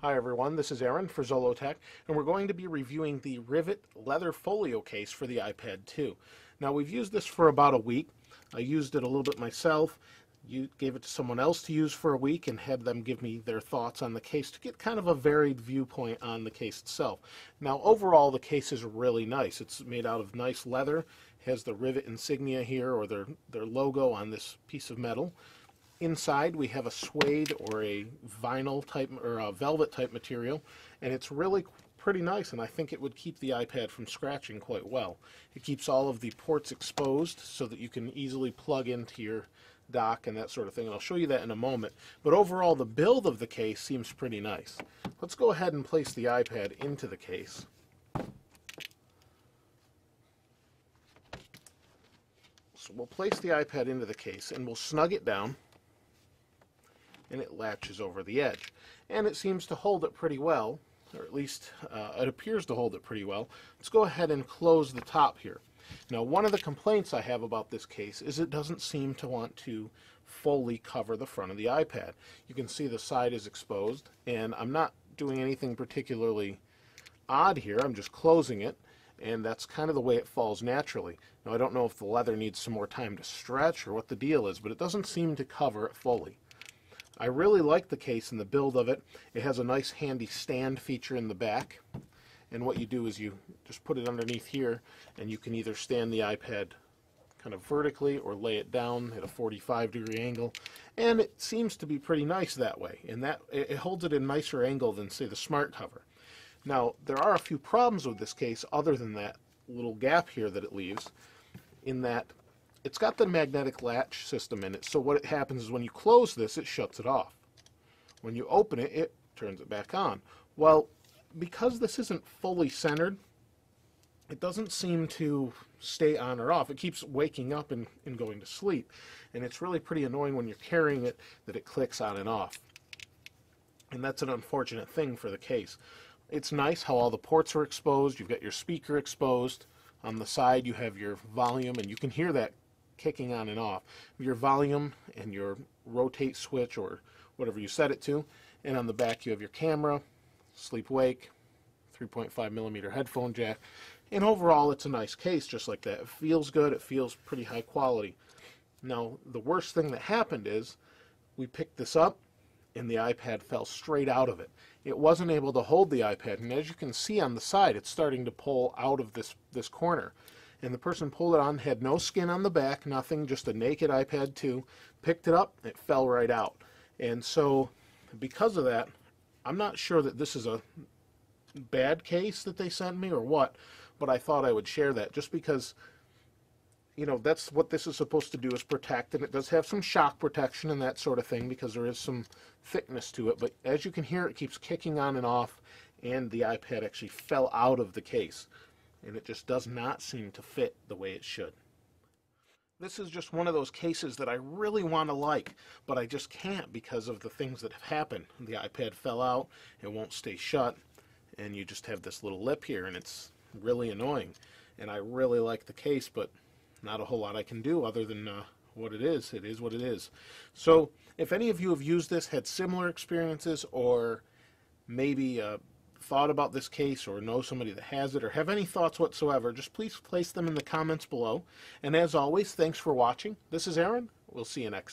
Hi everyone, this is Aaron for Zollotech, and we're going to be reviewing the Rivet Leather Folio Case for the iPad 2. Now we've used this for about a week. I used it a little bit myself. You gave it to someone else to use for a week and had them give me their thoughts on the case to get kind of a varied viewpoint on the case itself. Now overall the case is really nice. It's made out of nice leather, has the Rivet insignia here or their logo on this piece of metal. Inside we have a suede or a vinyl type or a velvet type material, and it's really pretty nice, and I think it would keep the iPad from scratching quite well. It keeps all of the ports exposed so that you can easily plug into your dock and that sort of thing, and I'll show you that in a moment. But overall the build of the case seems pretty nice. Let's go ahead and place the iPad into the case. So we'll place the iPad into the case and we'll snug it down, and it latches over the edge. And it seems to hold it pretty well, or at least it appears to hold it pretty well. Let's go ahead and close the top here. Now one of the complaints I have about this case is it doesn't seem to want to fully cover the front of the iPad. You can see the side is exposed, and I'm not doing anything particularly odd here. I'm just closing it, and that's kind of the way it falls naturally. Now I don't know if the leather needs some more time to stretch or what the deal is, but it doesn't seem to cover it fully. I really like the case and the build of it. It has a nice handy stand feature in the back, and what you do is you just put it underneath here, and you can either stand the iPad kind of vertically or lay it down at a 45-degree angle, and it seems to be pretty nice that way, and that it holds it in a nicer angle than, say, the Smart Cover. Now there are a few problems with this case other than that little gap here that it leaves, in that it's got the magnetic latch system in it, so what happens is when you close this, it shuts it off. When you open it, it turns it back on. Well, because this isn't fully centered, it doesn't seem to stay on or off. It keeps waking up and going to sleep, and it's really pretty annoying when you're carrying it that it clicks on and off. And that's an unfortunate thing for the case. It's nice how all the ports are exposed. You've got your speaker exposed. On the side you have your volume, and you can hear that kicking on and off. Your volume and your rotate switch or whatever you set it to, and on the back you have your camera, sleep-wake, 3.5mm headphone jack, and overall it's a nice case just like that. It feels good, it feels pretty high quality. Now the worst thing that happened is we picked this up and the iPad fell straight out of it. It wasn't able to hold the iPad, and as you can see on the side it's starting to pull out of this corner. And the person pulled it on, had no skin on the back, nothing, just a naked iPad 2, picked it up, it fell right out. And so because of that, I'm not sure that this is a bad case that they sent me or what, but I thought I would share that just because, you know, that's what this is supposed to do, is protect, and it does have some shock protection and that sort of thing because there is some thickness to it, but as you can hear, it keeps kicking on and off, and the iPad actually fell out of the case, and it just does not seem to fit the way it should. This is just one of those cases that I really want to like, but I just can't because of the things that have happened. The iPad fell out, it won't stay shut, and you just have this little lip here, and it's really annoying. And I really like the case, but not a whole lot I can do other than what it is. It is what it is. So if any of you have used this, had similar experiences, or maybe thought about this case or know somebody that has it or have any thoughts whatsoever, just please place them in the comments below. And as always, thanks for watching. This is Aaron. We'll see you next time.